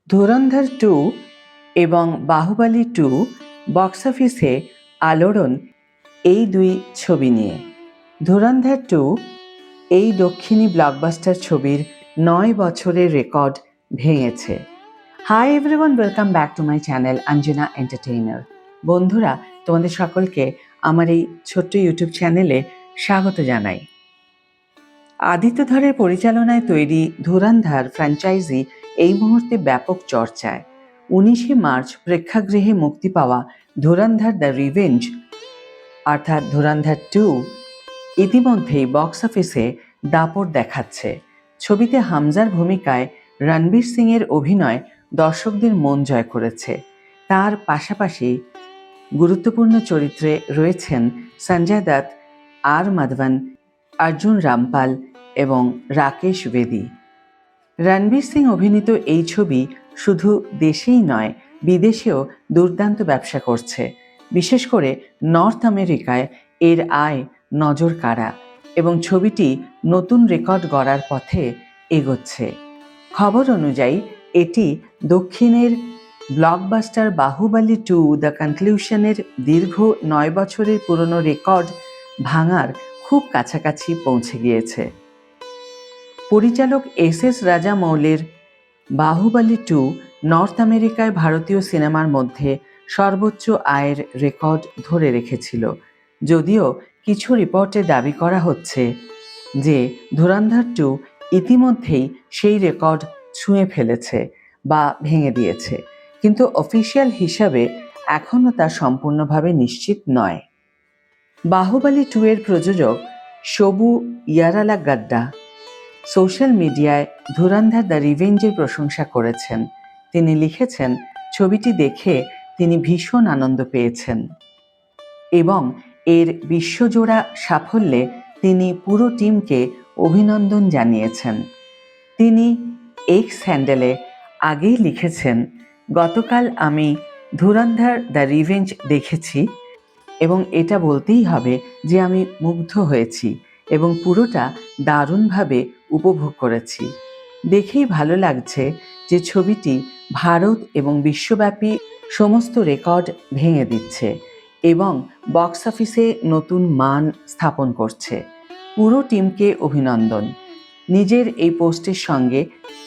ধুরন্ধর 2 এবং বাহুবলী 2 বক্স অফিসে আলোড়ন এই দুই ছবি নিয়ে। ধুরন্ধর 2 এই দক্ষিণী ব্লকবাস্টার ছবির 9 বছরের রেকর্ড ভেঙেছে। Hi everyone, welcome back to my channel Anjana entertainer. বন্ধুরা, তোমাদের সকলকে আমার এই ছোট্ট ইউটিউব চ্যানেলে স্বাগত জানাই। আদিত্য ধরের পরিচালনায় তৈরি ধুরন্ধর ফ্র্যাঞ্চাইজি এই মুহূর্তে ব্যাপক চর্চায়। 19শে মার্চ প্রেক্ষাগৃহে মুক্তি পাওয়া ধুরন্ধর দ্য রিভেঞ্জ অর্থাৎ ধুরন্ধর 2 ইতিমধ্যেই বক্স অফিসে দাপট দেখাচ্ছে। ছবিতে হামজার ভূমিকায় রণবীর সিং এর অভিনয় দর্শকদের মন জয় করেছে। তার পাশাপাশি গুরুত্বপূর্ণ চরিত্রে রয়েছেন সঞ্জয় দত্ত, আর মাধবন, অর্জুন রামপাল এবং রাকেশ বেদি। রণবীর সিং অভিনীত এই ছবি শুধু দেশেই নয়, বিদেশেও দুর্দান্ত ব্যবসা করছে। বিশেষ করে নর্থ আমেরিকায় এর আয় নজর কাড়া এবং ছবিটি নতুন রেকর্ড গড়ার পথে এগোচ্ছে। খবর অনুযায়ী এটি দক্ষিণের ব্লকবাস্টার বাহুবলী 2 দ্য কনক্লুশনের দীর্ঘ 9 বছরের পুরনো রেকর্ড ভাঙার খুব কাছাকাছি পৌঁছে গিয়েছে। পরিচালক এস রাজামৌলির বাহুবলী 2 নর্থ আমেরিকায় ভারতীয় সিনেমার মধ্যে সর্বোচ্চ আয়ের রেকর্ড ধরে রেখেছিল। যদিও কিছু রিপোর্টে দাবি করা হচ্ছে যে ধুরন্ধর 2 ইতিমধ্যেই সেই রেকর্ড ছুঁয়ে ফেলেছে বা ভেঙে দিয়েছে, কিন্তু অফিসিয়াল হিসাবে এখনও তা সম্পূর্ণভাবে নিশ্চিত নয়। বাহুবলী 2 এর প্রযোজক শোভু ইয়ারালাগাড্ডা সোশ্যাল মিডিয়ায় ধুরন্ধর দ্য রিভেঞ্জের প্রশংসা করেছেন। তিনি লিখেছেন, ছবিটি দেখে তিনি ভীষণ আনন্দ পেয়েছেন এবং এর বিশ্বজোড়া সাফল্যে তিনি পুরো টিমকে অভিনন্দন জানিয়েছেন। তিনি এক্স হ্যান্ডেলে আগেই লিখেছেন, গতকাল আমি ধুরন্ধর দ্য রিভেঞ্জ দেখেছি এবং এটা বলতেই হবে যে আমি মুগ্ধ হয়েছি এবং পুরোটা দারুণভাবে উপভোগ করেছি। দেখেই ভালো লাগছে যে ছবিটি ভারত এবং বিশ্বব্যাপী সমস্ত রেকর্ড ভেঙে দিচ্ছে এবং বক্স অফিসে নতুন মান স্থাপন করছে। পুরো টিমকে অভিনন্দন। নিজের এই পোস্টের সঙ্গে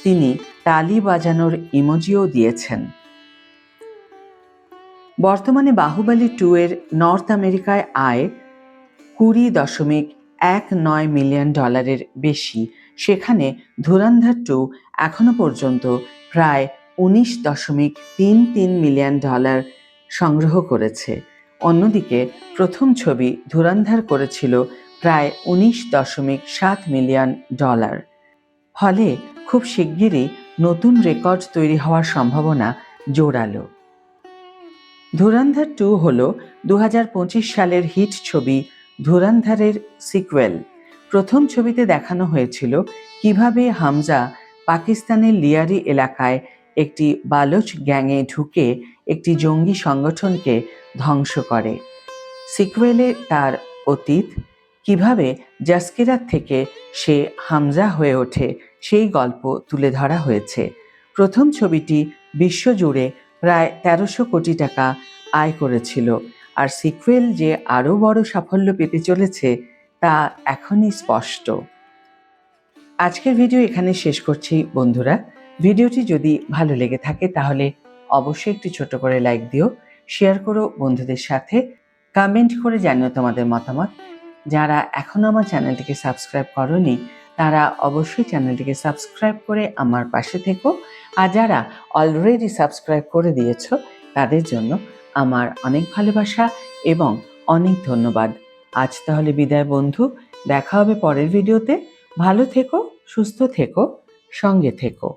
তিনি তালি বাজানোর ইমোজিও দিয়েছেন। বর্তমানে বাহুবলী 2 এর নর্থ আমেরিকায় আয় $20.19 মিলিয়ন বেশি। সেখানে ধুরন্ধর 2 এখনো পর্যন্ত প্রায় $19.33 মিলিয়ন সংগ্রহ করেছে। অন্যদিকে প্রথম ছবি ধুরন্ধর করেছিল প্রায় $19.7 মিলিয়ন। ফলে খুব শিগগিরই নতুন রেকর্ড তৈরি হওয়ার সম্ভাবনা জোরালো। ধুরন্ধর 2 হল 2025 সালের হিট ছবি ধুরন্ধরের সিকুয়েল। প্রথম ছবিতে দেখানো হয়েছিল কিভাবে হামজা পাকিস্তানের লিয়ারি এলাকায় একটি বালুচ গ্যাংয়ে ঢুকে একটি জঙ্গি সংগঠনকে ধ্বংস করে। সিকুয়েলে তার অতীত, কিভাবে জাস্কিরাত থেকে সে হামজা হয়ে ওঠে, সেই গল্প তুলে ধরা হয়েছে। প্রথম ছবিটি বিশ্বজুড়ে প্রায় 1300 কোটি টাকা আয় করেছিল, আর সিকুয়েল যে আরও বড় সাফল্য পেতে চলেছে তা এখনই স্পষ্ট। আজকের ভিডিও এখানে শেষ করছি বন্ধুরা। ভিডিওটি যদি ভালো লেগে থাকে তাহলে অবশ্যই একটি ছোট করে লাইক দিও, শেয়ার করো বন্ধুদের সাথে, কমেন্ট করে জানিও তোমাদের মতামত। যারা এখনও আমার চ্যানেলটিকে সাবস্ক্রাইব করোনি তারা অবশ্যই চ্যানেলটিকে সাবস্ক্রাইব করে আমার পাশে থেকো, আর যারা অলরেডি সাবস্ক্রাইব করে দিয়েছো তাদের জন্য আমার অনেক ভালোবাসা এবং অনেক ধন্যবাদ। আজ তাহলে বিদায় বন্ধু, দেখা হবে পরের ভিডিওতে। ভালো থেকো, সুস্থ থেকো, সঙ্গে থেকো।